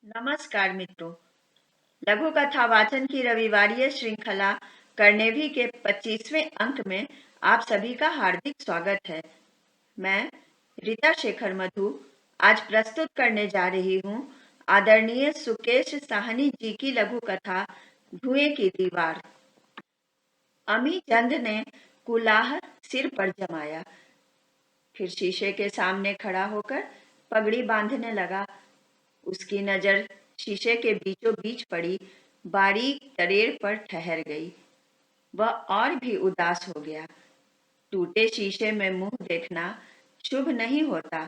नमस्कार मित्रों। लघु कथा वाचन की रविवारीय श्रृंखला कर्णेभी के 25वें अंक में आप सभी का हार्दिक स्वागत है। मैं रीता शेखर मधु आज प्रस्तुत करने जा रही हूँ आदरणीय सुकेश साहनी जी की लघु कथा धुएं की दीवार। अमी चंद ने कुलाह सिर पर जमाया, फिर शीशे के सामने खड़ा होकर पगड़ी बांधने लगा। उसकी नजर शीशे के बीचों बीच पड़ी बारीक तरेड़ पर ठहर गई। वह और भी उदास हो गया। टूटे शीशे में मुंह देखना शुभ नहीं होता।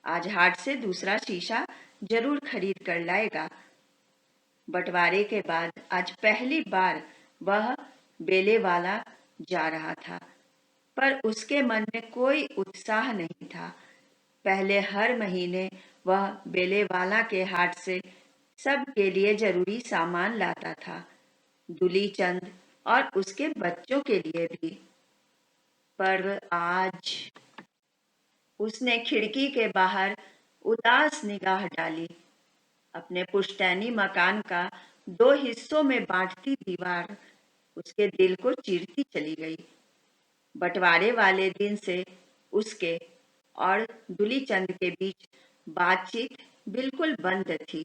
आज हाट से दूसरा शीशा जरूर खरीद कर लाएगा। बंटवारे के बाद आज पहली बार वह बेले वाला जा रहा था, पर उसके मन में कोई उत्साह नहीं था। पहले हर महीने वह बेलेवाला के हाट से सबके लिए जरूरी सामान लाता था, दुली चंद और उसके बच्चों के लिए भी। पर आज उसने खिड़की के बाहर उदास निगाह डाली। अपने पुश्तैनी मकान का 2 हिस्सों में बांटती दीवार उसके दिल को चीरती चली गई। बंटवारे वाले दिन से उसके और दुली चंद के बीच बातचीत बिल्कुल बंद थी।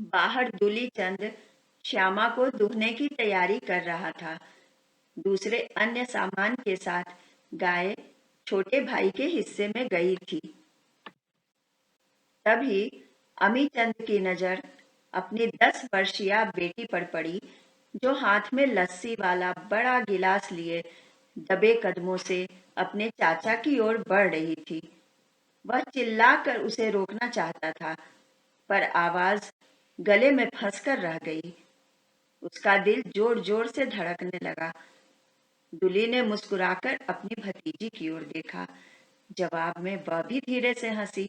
बाहर दुली चंद श्यामा को दुहने की तैयारी कर रहा था। दूसरे अन्य सामान के साथ गाय छोटे भाई के हिस्से में गई थी। तभी अमी चंद की नजर अपनी 10 वर्षीय बेटी पर पड़ी, जो हाथ में लस्सी वाला बड़ा गिलास लिए दबे कदमों से अपने चाचा की ओर बढ़ रही थी। वह चिल्लाकर उसे रोकना चाहता था, पर आवाज गले में फंसकर रह गई। उसका दिल जोर जोर से धड़कने लगा। दुली ने मुस्कुराकर अपनी भतीजी की ओर देखा। जवाब में वह भी धीरे से हंसी।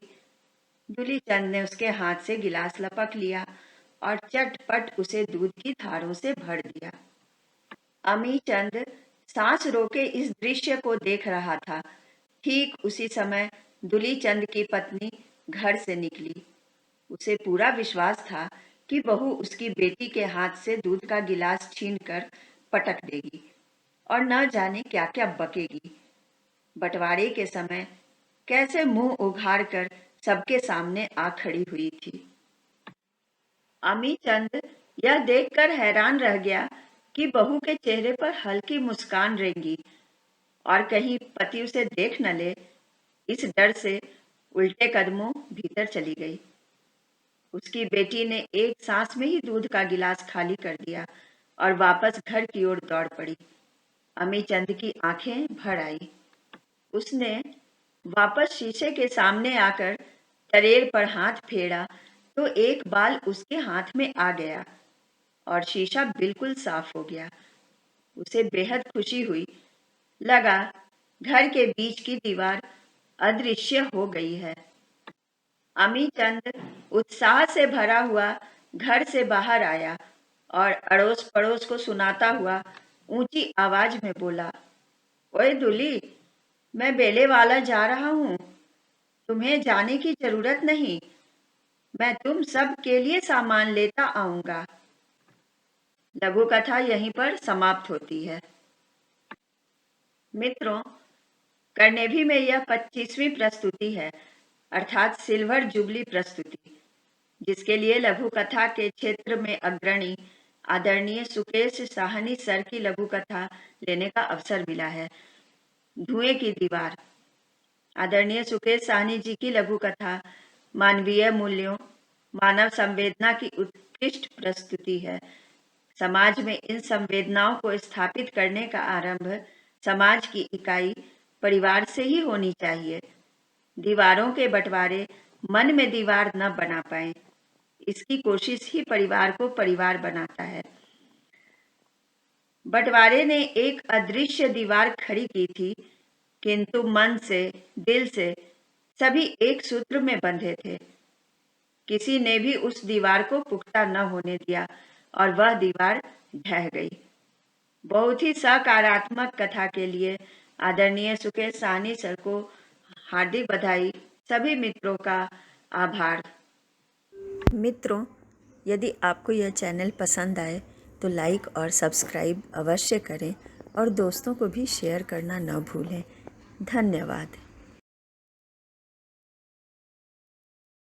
दुली चंद ने उसके हाथ से गिलास लपक लिया और चटपट उसे दूध की धारों से भर दिया। अमी चंद सांस रोके इस दृश्य को देख रहा था। ठीक उसी समय दुली चंद की पत्नी घर से निकली। उसे पूरा विश्वास था कि बहू उसकी बेटी के हाथ से दूध का गिलास छीनकर पटक देगी और न जाने क्या क्या बकेगी। बंटवारे के समय कैसे मुंह उघाड़ कर सबके सामने आ खड़ी हुई थी। अमी चंद यह देखकर हैरान रह गया कि बहू के चेहरे पर हल्की मुस्कान रेंगी और कहीं पति उसे देख न ले। इस डर से उल्टे कदमों भीतर चली गई। उसकी बेटी ने एक सांस में ही दूध का गिलास खाली कर दिया और वापस घर की ओर दौड़ पड़ी। अमी चंद की आंखें भर आई। उसने वापस शीशे के सामने आकर तरेर पर हाथ फेरा तो एक बाल उसके हाथ में आ गया और शीशा बिल्कुल साफ हो गया। उसे बेहद खुशी हुई। लगा घर के बीच की दीवार अदृश्य हो गई है। अमी चंद उत्साह से भरा हुआ घर से बाहर आया और अड़ोस पड़ोस को सुनाता हुआ ऊंची आवाज में बोला, ओए दुली, मैं बेले वाला जा रहा हूँ। तुम्हें जाने की जरूरत नहीं। मैं तुम सब के लिए सामान लेता आऊंगा। लघु कथा यहीं पर समाप्त होती है। मित्रों, कर्णेभी में यह 25वीं प्रस्तुति है, अर्थात सिल्वर जुबली प्रस्तुति, जिसके लिए लघु कथा के क्षेत्र में अग्रणी आदरणीय सुकेश साहनी सर की लघु कथा लेने का अवसर मिला है। धुएं की दीवार आदरणीय सुकेश साहनी जी की लघु कथा मानवीय मूल्यों, मानव संवेदना की उत्कृष्ट प्रस्तुति है। समाज में इन संवेदनाओं को स्थापित करने का आरंभ समाज की इकाई परिवार से ही होनी चाहिए। दीवारों के बंटवारे मन में दीवार न बना पाए, इसकी कोशिश ही परिवार को परिवार बनाता है। बंटवारे ने एक अदृश्य दीवार खड़ी की थी, किंतु मन से, दिल से सभी एक सूत्र में बंधे थे। किसी ने भी उस दीवार को पुख्ता न होने दिया और वह दीवार ढह गई। बहुत ही सकारात्मक कथा के लिए आदरणीय सुकेश साहनी सर को हार्दिक बधाई। सभी मित्रों का आभार। मित्रों, यदि आपको यह चैनल पसंद आए तो लाइक और सब्सक्राइब अवश्य करें और दोस्तों को भी शेयर करना न भूलें। धन्यवाद।